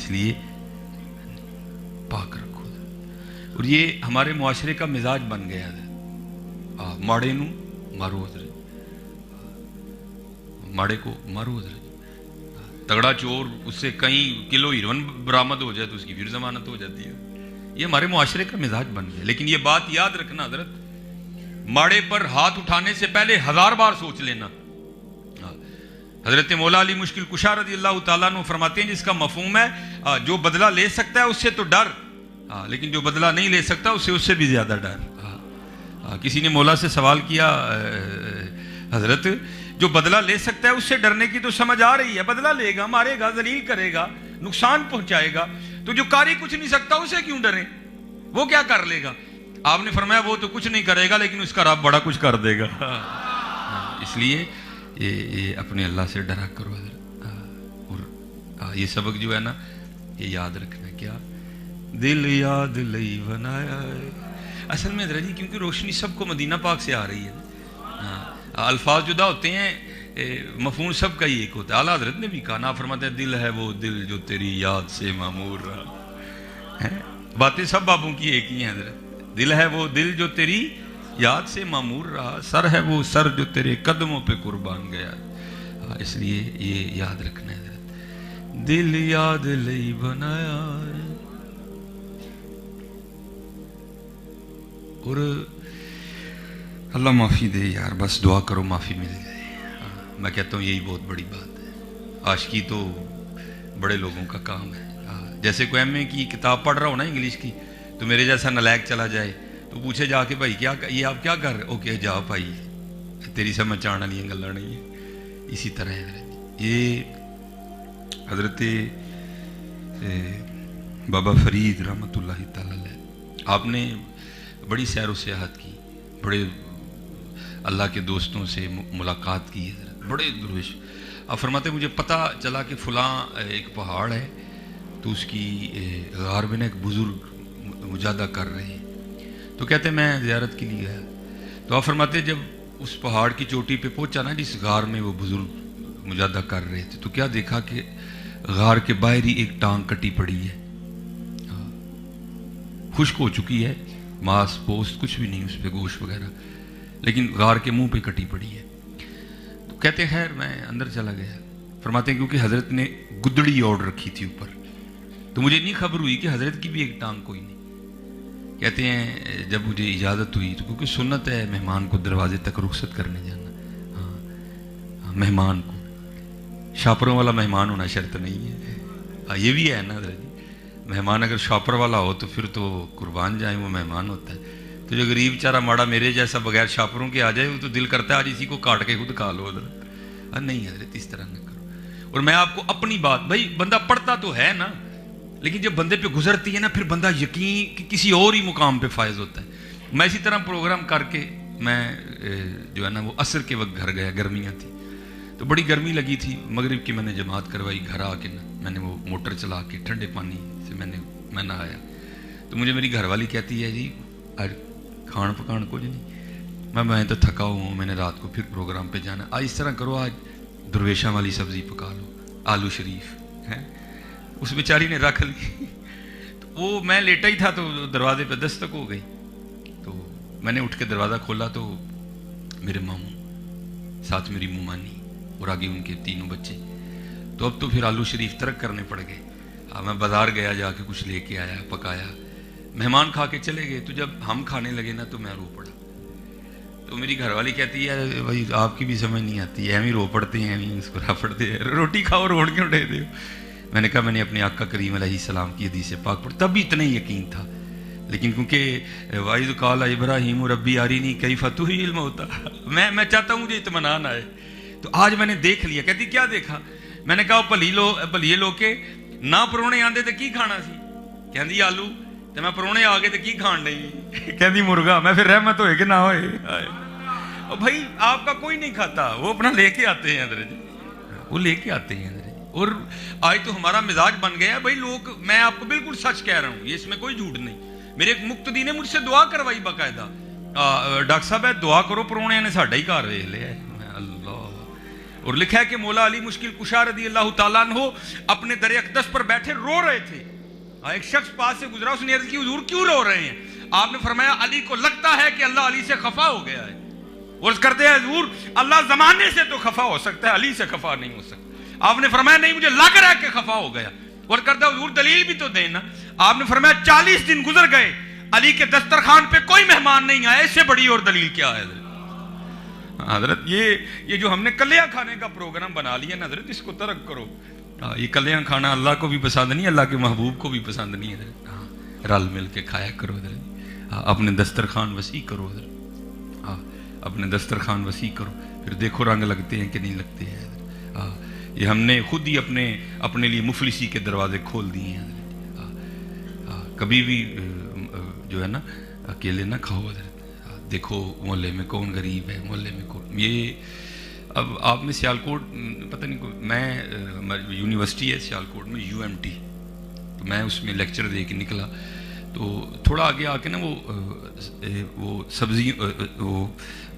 इसलिए पाक रखो। और ये हमारे मुआशरे का मिजाज बन गया है, माड़े नू मारो हजरत, माड़े को मारो हजरत। तगड़ा चोर, उससे कई किलो हीरोइन बरामद हो जाए तो उसकी फिर जमानत हो जाती है। ये हमारे मुआशरे का मिजाज बन गया। लेकिन ये बात याद रखना हजरत, माड़े पर हाथ उठाने से पहले 1000 बार सोच लेना। हजरत मौला अली मुश्किल कुशा रज़ी अल्लाह तआला अन्हु फरमाते हैं, जिसका मफहूम है जो बदला ले सकता है उससे तो डर, लेकिन जो बदला नहीं ले सकता उससे भी ज्यादा डर। किसी ने मौला से सवाल किया, हजरत जो बदला ले सकता है उससे डरने की तो समझ आ रही है, बदला लेगा, मारेगा, जलील करेगा, नुकसान पहुंचाएगा, तो जो कारी कुछ नहीं सकता उसे क्यों डरे, वो क्या कर लेगा? आपने फरमाया वो तो कुछ नहीं करेगा लेकिन उसका रब बड़ा कुछ कर देगा। इसलिए ये अपने अल्लाह से डरा करो हजरत। और ये सबक जो है ना, ये याद रखना, क्या दिल याद लई बनाया है। असल में हजरत जी क्योंकि रोशनी सबको मदीना पाक से आ रही है, अल्फाज जुदा होते हैं, मफहूम सबका ही एक होता है। आला हजरत ने भी कहा, ना फरमाते हैं दिल है वो दिल जो तेरी याद से मामूर रहा है। बातें सब बाबों की एक ही हैं हजरत। दिल है वो दिल जो तेरी याद से मामूर रहा, सर है वो सर जो तेरे कदमों पे कुर्बान गया। इसलिए ये याद रखना है हजरत, दिल याद लई बनाया। और अल्लाह माफ़ी दे यार, बस दुआ करो माफ़ी मिल जाए। मैं कहता हूँ यही बहुत बड़ी बात है। आशिकी तो बड़े लोगों का काम है। जैसे कोई एमए की किताब पढ़ रहा हो ना इंग्लिश की, तो मेरे जैसा नलायक चला जाए तो पूछे जाके भाई क्या ये आप क्या कर रहे? ओके जा भाई, तेरी समझ आने वाली गल्लां नहीं है। इसी तरह है ये हजरत बाबा फरीद रहमतुल्लाह तआला अलैह, आपने बड़ी सैर व सियाहत की, बड़े अल्लाह के दोस्तों से मुलाकात की है, बड़े दुर्वेश। आप फरमाते मुझे पता चला कि फ़लाँ एक पहाड़ है तो उसकी गार में एक बुज़ुर्ग मुजादा कर रहे हैं, तो कहते मैं ज़ियारत के लिए गया। तो आप फरमाते जब उस पहाड़ की चोटी पे पहुंचा ना, जिस गार में वो बुज़ुर्ग मुजादा कर रहे थे, तो क्या देखा कि गार के बाहर ही एक टांग कटी पड़ी है, खुश्क हो चुकी है, मांस पोस्ट कुछ भी नहीं उस पर, गोश्त वगैरह, लेकिन गार के मुंह पे कटी पड़ी है। तो कहते खैर मैं अंदर चला गया। फरमाते हैं क्योंकि हजरत ने गुदड़ी ओढ़ रखी थी ऊपर, तो मुझे नहीं खबर हुई कि हजरत की भी एक टांग कोई नहीं। कहते हैं जब मुझे इजाज़त हुई, तो क्योंकि सुन्नत है मेहमान को दरवाजे तक रुखसत करने जाना। हाँ, मेहमान को शापरों वाला मेहमान होना शर्त नहीं है। ये भी है ना हजरत जी, मेहमान अगर शॉपर वाला हो तो फिर तो कुर्बान जाए, वो मेहमान होता है। तो जो गरीब चारा माड़ा मेरे जैसा बगैर शॉपरों के आ जाए, वो तो दिल करता है आज इसी को काट के खुद खा लो हजरत। नहीं हजरत इस तरह न करो। और मैं आपको अपनी बात, भाई बंदा पढ़ता तो है ना, लेकिन जब बंदे पे गुजरती है ना, फिर बंदा यकीन कि किसी और ही मुकाम पे फायज होता है। मैं इसी तरह प्रोग्राम करके मैं जो है ना वो असर के वक्त घर गया, गर्मियाँ थी तो बड़ी गर्मी लगी थी, मगरिब की मैंने जमात करवाई, घर आके ना मैंने वो मोटर चला के ठंडे पानी से मैं नहाया। तो मुझे मेरी घरवाली कहती है जी आज खान पकान कुछ नहीं। मैं तो थका हूँ, मैंने रात को फिर प्रोग्राम पे जाना, आज इस तरह करो आज दुर्वेशा वाली सब्जी पका लो, आलू शरीफ है। उस बेचारी ने रख ली। तो वो मैं लेटा ही था तो दरवाजे पे दस्तक हो गई, तो मैंने उठ के दरवाज़ा खोला तो मेरे मामू, साथ मेरी मुमानी और आगे उनके 3 बच्चे। तो अब तो फिर आलू शरीफ तर्क करने पड़ गए। मैं बाजार गया, जाके कुछ लेके आया, पकाया, मेहमान खा के चले गए। तो जब हम खाने लगे ना तो मैं रो पड़ा। तो मेरी घरवाली कहती है भाई आपकी भी समझ नहीं आती है, एवं रो पड़ते हैं, एवं मुस्कुरा पड़ते हैं, रोटी खाओ रोड़ क्यों उठे दे। मैंने कहा मैंने अपने आका करीम अलैहिस्सलाम की हदीस पाक पढ़ी, तब भी इतना ही यकीन था। लेकिन क्योंकि वाइद काला इब्राहिम रब्बी आरिनी कैफ़ा तुहियिल मौता, मैं चाहता हूँ मुझे इत्मीनान आए। तो आज मैंने देख लिया। कहती क्या देखा? मैंने कहा भलीए लो के ना परौने आंदे तो की खाना सी? कहती आलू। तो मैं परौने आ गए तो की खान नहीं? कहती मुर्गा। मैं फिर रहमत होए कि ना होए? भाई आपका कोई नहीं खाता, वो अपना लेके आते हैं अंदर, वो लेके आते हैं अंदर। और आज तो हमारा मिजाज बन गया है भाई लोग, मैं आपको बिल्कुल सच कह रहा हूँ, ये इसमें कोई झूठ नहीं। मेरे एक मुक्तदी ने मुझसे दुआ करवाई बाकायदा, डॉक्टर साहब दुआ करो परौने ने साडा ही घर वेख लिया। अल्लाह। اور لکھا ہے کہ مولا علی مشکل کشا رضی اللہ تعالیٰ عنہ اپنے در اقدس پر بیٹھے رو رہے تھے. ایک شخص پاس سے گزرا, اس نے عرض کی حضور کیوں رو رہے ہیں؟ آپ نے فرمایا علی کو لگتا ہے کہ اللہ علی سے خفا ہو گیا ہے. عرض کرتے ہیں حضور اللہ زمانے سے تو خفا ہو سکتا ہے, علی سے خفا نہیں ہو سکتا. آپ نے فرمایا نہیں مجھے لگ رہا ہے کہ خفا ہو گیا. عرض کرتا ہے حضور دلیل بھی تو دینا. آپ نے فرمایا 40 دن گزر گئے, علی کے دسترخوان پہ کوئی مہمان نہیں آیا, اس سے بڑی اور دلیل کیا ہے؟ حضرت یہ جو ہم نے کلیاں کھانے کا پروگرام بنا لیا نا حضرت, اس کو ترک کرو. یہ کلیاں کھانا اللہ کو بھی پسند نہیں, اللہ کے محبوب کو بھی پسند نہیں حضرت. رل مل کے کھایا کرو حضرت, اپنے دسترخوان وسیع کرو حضرت, اپنے دسترخوان وسیع کرو, پھر دیکھو رنگ لگتے ہیں کہ نہیں لگتے ہیں حضرت. یہ ہم نے خود ہی اپنے لیے مفلسی کے دروازے کھول دیے ہیں حضرت. کبھی بھی جو ہے نا اکیلے نہ کھاؤ حضرت. دیکھو محلے میں کون غریب ہے, محلے میں کون. یہ اب آپ نے سیالکوٹ پتہ نہیں, میں یونیورسٹی ہے سیالکوٹ میں UMT, تو میں اس میں لیکچر دے کے نکلا, تو تھوڑا آگے آ کے نا وہ سبزی وہ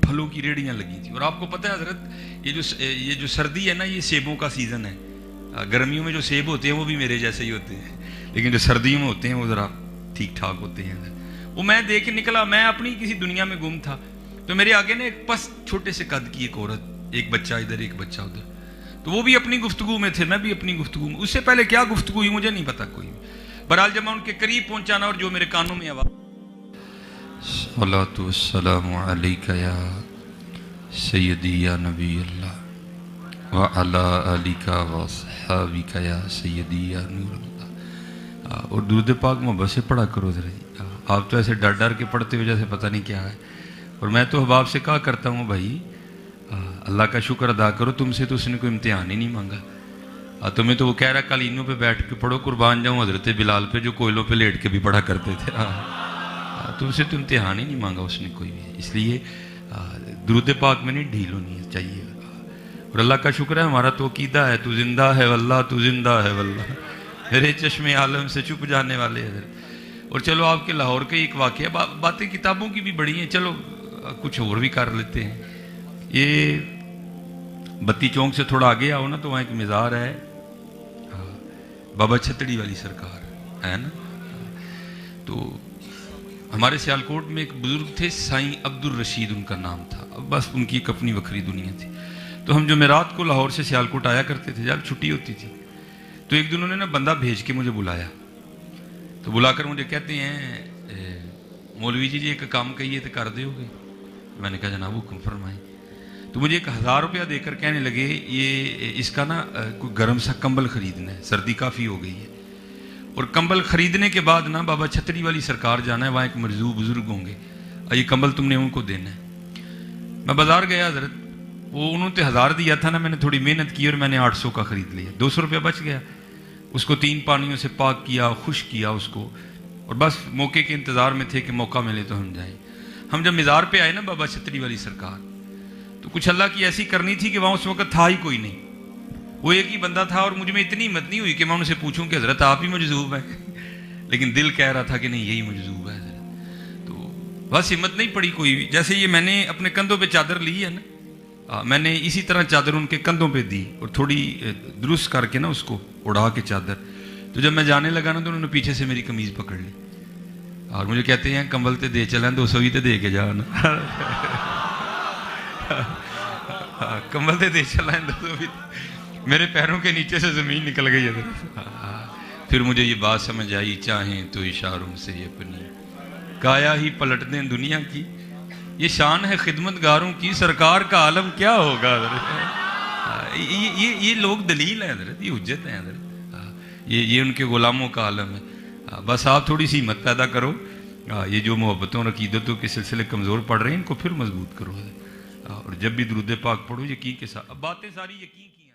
پھلوں کی ریڑیاں لگی تھیں. اور آپ کو پتہ ہے حضرت یہ جو سردی ہے نا, یہ سیبوں کا سیزن ہے. گرمیوں میں جو سیب ہوتے ہیں وہ بھی میرے جیسے ہی ہوتے ہیں, لیکن جو سردیوں میں ہوتے ہیں وہ ذرا ٹھیک ٹھاک ہوتے ہیں. وہ میں دیکھ کے نکلا, میں اپنی کسی دنیا میں گم تھا, تو میرے آگے نا ایک پس چھوٹے سے قد کی ایک عورت, ایک بچہ ادھر ایک بچہ ادھر, تو وہ بھی اپنی گفتگو میں تھے, میں بھی اپنی گفتگو میں. اس سے پہلے کیا گفتگو ہوئی مجھے نہیں پتا کوئی. بہرحال جب میں ان کے قریب پہنچانا اور جو میرے کانوں میں آواز, صلاۃ والسلام علیک یا سیدی یا نبی اللہ وعلی آلک واصحابک یا سیدی یا نور اللہ. اور درود پاک محبت سے پڑھا کرو ذرا. آپ تو ایسے ڈر ڈر کے پڑھتے ہو جیسے پتہ نہیں کیا ہے. اور میں تو احباب سے کہا کرتا ہوں بھائی اللہ کا شکر ادا کرو, تم سے تو اس نے کوئی امتحان ہی نہیں مانگا. تمہیں تو وہ کہہ رہا قالینوں پہ بیٹھ کے پڑھو, قربان جاؤں حضرت بلال پہ جو کوئلوں پہ لیٹ کے بھی پڑھا کرتے تھے. تم سے تو امتحان ہی نہیں مانگا اس نے کوئی بھی. اس لیے درود پاک میں نہیں ڈھیل ہونی چاہیے. اور اللہ کا شکر ہے ہمارا تو عقیدہ ہے تو زندہ ہے واللہ, تو زندہ ہے واللہ, میرے چشم عالم سے چھپ جانے والے حضرت. اور چلو آپ کے لاہور کے ایک واقعہ, باتیں کتابوں کی بھی بڑی ہیں, چلو کچھ اور بھی کر لیتے ہیں. یہ بتی چونک سے تھوڑا آگے آؤ نا, تو وہاں ایک مزار ہے, بابا چھتڑی والی سرکار ہے نا. تو ہمارے سیالکوٹ میں ایک بزرگ تھے, سائیں عبد الرشید ان کا نام تھا. بس ان کی ایک اپنی وکری دنیا تھی. تو ہم جمعرات کو لاہور سے سیالکوٹ آیا کرتے تھے جب چھٹی ہوتی تھی. تو ایک دن انہوں نے نا بندہ بھیج کے مجھے بلایا, تو بلا کر مجھے کہتے ہیں مولوی جی ایک کام کہیے تو کر دے ہو گے. میں نے کہا جناب حکم فرمائیں. تو مجھے 1000 روپیہ دے کر کہنے لگے یہ اس کا نا کوئی گرم سا کمبل خریدنا ہے, سردی کافی ہو گئی ہے. اور کمبل خریدنے کے بعد نا بابا چھتڑی والی سرکار جانا ہے, وہاں ایک مرزو بزرگ ہوں گے, یہ کمبل تم نے ان کو دینا ہے. میں بازار گیا حضرت, وہ انہوں نے 1000 دیا تھا نا, میں نے تھوڑی محنت کی اور میں نے 800 کا خرید لیا. 200 روپیہ بچ گیا. اس کو 3 پانیوں سے پاک کیا, خشک کیا اس کو, اور بس موقع کے انتظار میں تھے کہ موقع ملے تو ہم جائیں. ہم جب مزار پہ آئے نا بابا چھتڑی والی سرکار, تو کچھ اللہ کی ایسی کرنی تھی کہ وہاں اس وقت تھا ہی کوئی نہیں. وہ ایک ہی بندہ تھا, اور مجھ میں اتنی ہمت نہیں ہوئی کہ میں ان سے پوچھوں کہ حضرت آپ ہی مجذوب ہیں, لیکن دل کہہ رہا تھا کہ نہیں یہی مجذوب ہے حضرت. تو بس ہمت نہیں پڑی کوئی بھی. جیسے یہ میں نے اپنے کندھوں پہ چادر لی ہے نا, میں نے اسی طرح چادر ان کے کندھوں پہ دی اور تھوڑی درست کر کے نا اس کو اڑا کے چادر. تو جب میں جانے لگا نا تو انہوں نے پیچھے سے میری قمیض پکڑ لی اور مجھے کہتے ہیں کمبل تے دے چلیں 200 ہی تے دے کے جانا. کمبل تے دے چلیں 200 بھی. میرے پیروں کے نیچے سے زمین نکل گئی ہے. پھر مجھے یہ بات سمجھ آئی, چاہیں تو اشاروں سے اپنی کایا ہی پلٹ دیں دنیا کی, یہ شان ہے خدمت گاروں کی, سرکار کا عالم کیا ہوگا. یہ لوگ دلیل ہیں حضرت, یہ حجت ہیں حضرت, یہ ان کے غلاموں کا عالم ہے. بس آپ تھوڑی سی ہمت پیدا کرو, یہ جو محبتوں اور عقیدتوں کے سلسلے کمزور پڑ رہے ہیں ان کو پھر مضبوط کرو. اور جب بھی درود پاک پڑھو یقین کے ساتھ, اب باتیں ساری یقین کی